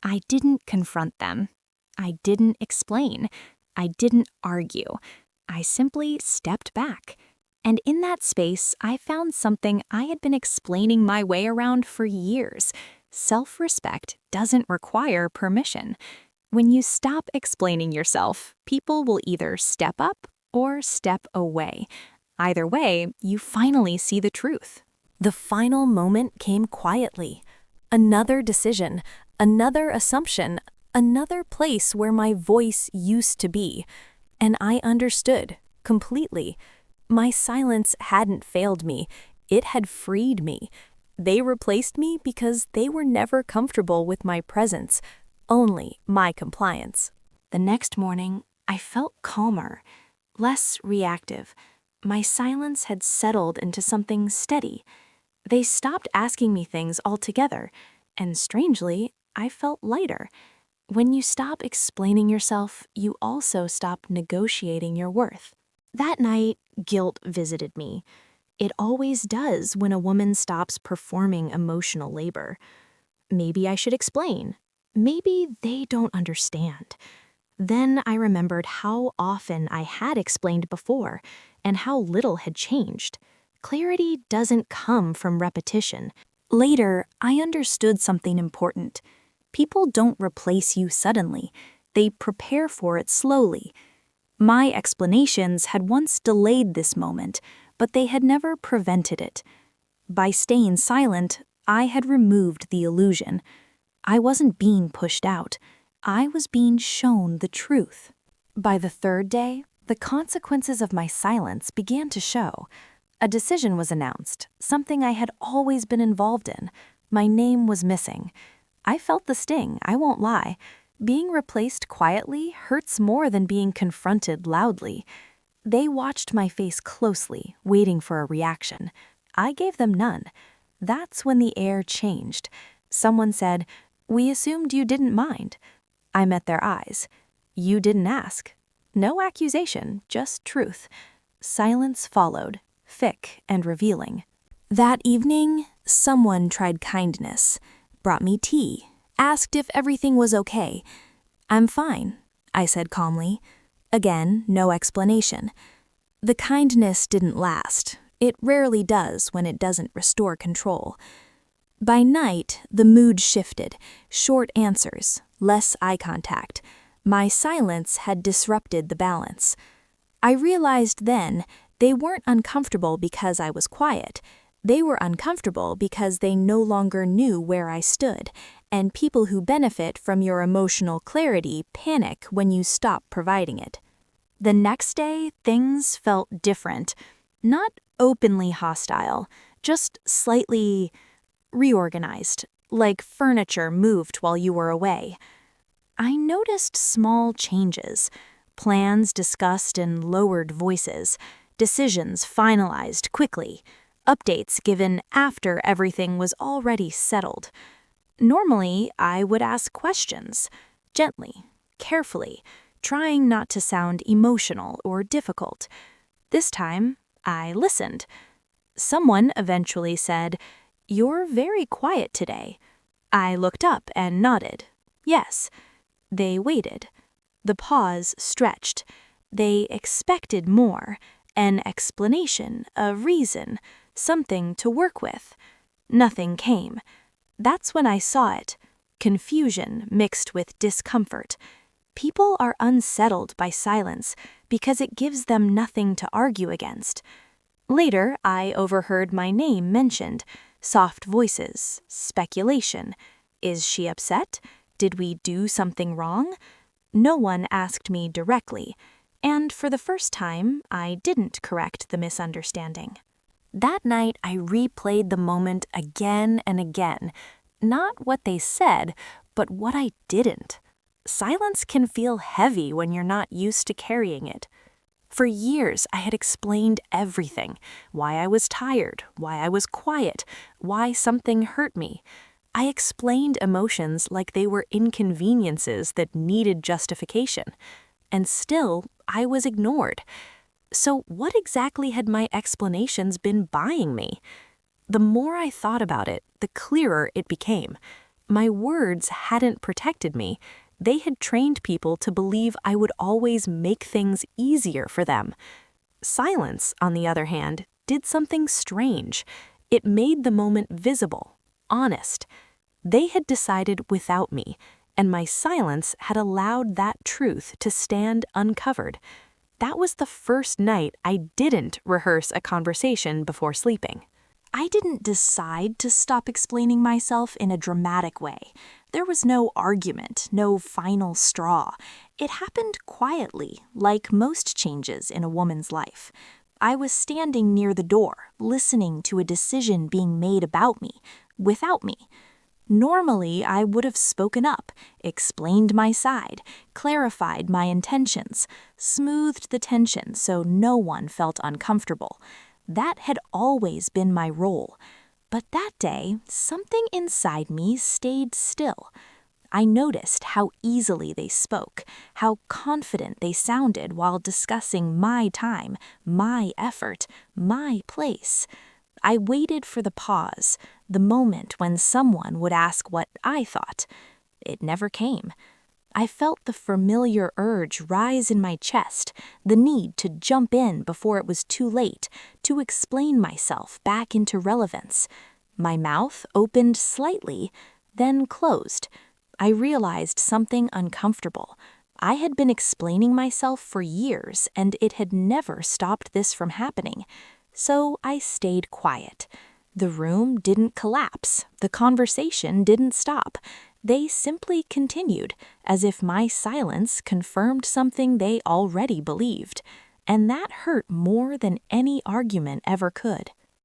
I didn't confront them. I didn't explain. I didn't argue. I simply stepped back. And in that space, I found something I had been explaining my way around for years. Self-respect doesn't require permission. When you stop explaining yourself, people will either step up or step away. Either way, you finally see the truth. The final moment came quietly. Another decision, another assumption, another place where my voice used to be. And I understood, completely. My silence hadn't failed me. It had freed me. They replaced me because they were never comfortable with my presence, only my compliance. The next morning, I felt calmer, less reactive. My silence had settled into something steady. They stopped asking me things altogether, and strangely, I felt lighter. When you stop explaining yourself, you also stop negotiating your worth. That night, guilt visited me. It always does when a woman stops performing emotional labor. Maybe I should explain. Maybe they don't understand. Then I remembered how often I had explained before and how little had changed. Clarity doesn't come from repetition. Later, I understood something important. People don't replace you suddenly. They prepare for it slowly. My explanations had once delayed this moment, but they had never prevented it. By staying silent, I had removed the illusion. I wasn't being pushed out. I was being shown the truth. By the third day, the consequences of my silence began to show. A decision was announced, something I had always been involved in. My name was missing. I felt the sting, I won't lie. Being replaced quietly hurts more than being confronted loudly. They watched my face closely, waiting for a reaction. I gave them none. That's when the air changed. Someone said, "We assumed you didn't mind." I met their eyes. "You didn't ask." No accusation, just truth. Silence followed, thick and revealing. That evening, someone tried kindness, brought me tea, asked if everything was okay. "I'm fine," I said calmly. Again, no explanation. The kindness didn't last. It rarely does when it doesn't restore control. By night, the mood shifted. Short answers, less eye contact. My silence had disrupted the balance. I realized then they weren't uncomfortable because I was quiet. They were uncomfortable because they no longer knew where I stood, and people who benefit from your emotional clarity panic when you stop providing it. The next day, things felt different. Not openly hostile, just slightly reorganized, like furniture moved while you were away. I noticed small changes, plans discussed in lowered voices, decisions finalized quickly, updates given after everything was already settled. Normally, I would ask questions, gently, carefully, trying not to sound emotional or difficult. This time, I listened. Someone eventually said, "You're very quiet today." I looked up and nodded. Yes. They waited. The pause stretched. They expected more, an explanation, a reason, something to work with. Nothing came. That's when I saw it. Confusion mixed with discomfort. People are unsettled by silence because it gives them nothing to argue against. Later, I overheard my name mentioned. Soft voices, speculation. Is she upset? Did we do something wrong? No one asked me directly, and for the first time, I didn't correct the misunderstanding. That night, I replayed the moment again and again. Not what they said, but what I didn't. Silence can feel heavy when you're not used to carrying it. For years, I had explained everything. Why I was tired, why I was quiet, why something hurt me. I explained emotions like they were inconveniences that needed justification. And still, I was ignored. So what exactly had my explanations been buying me? The more I thought about it, the clearer it became. My words hadn't protected me. They had trained people to believe I would always make things easier for them. Silence, on the other hand, did something strange. It made the moment visible, honest. They had decided without me, and my silence had allowed that truth to stand uncovered. That was the first night I didn't rehearse a conversation before sleeping. I didn't decide to stop explaining myself in a dramatic way. There was no argument, no final straw. It happened quietly, like most changes in a woman's life. I was standing near the door, listening to a decision being made about me, without me. Normally, I would have spoken up, explained my side, clarified my intentions, smoothed the tension so no one felt uncomfortable. That had always been my role. But that day, something inside me stayed still. I noticed how easily they spoke, how confident they sounded while discussing my time, my effort, my place. I waited for the pause, the moment when someone would ask what I thought. It never came. I felt the familiar urge rise in my chest, the need to jump in before it was too late, to explain myself back into relevance. My mouth opened slightly, then closed. I realized something uncomfortable. I had been explaining myself for years, and it had never stopped this from happening. So I stayed quiet. The room didn't collapse. The conversation didn't stop. They simply continued, as if my silence confirmed something they already believed. And that hurt more than any argument ever could.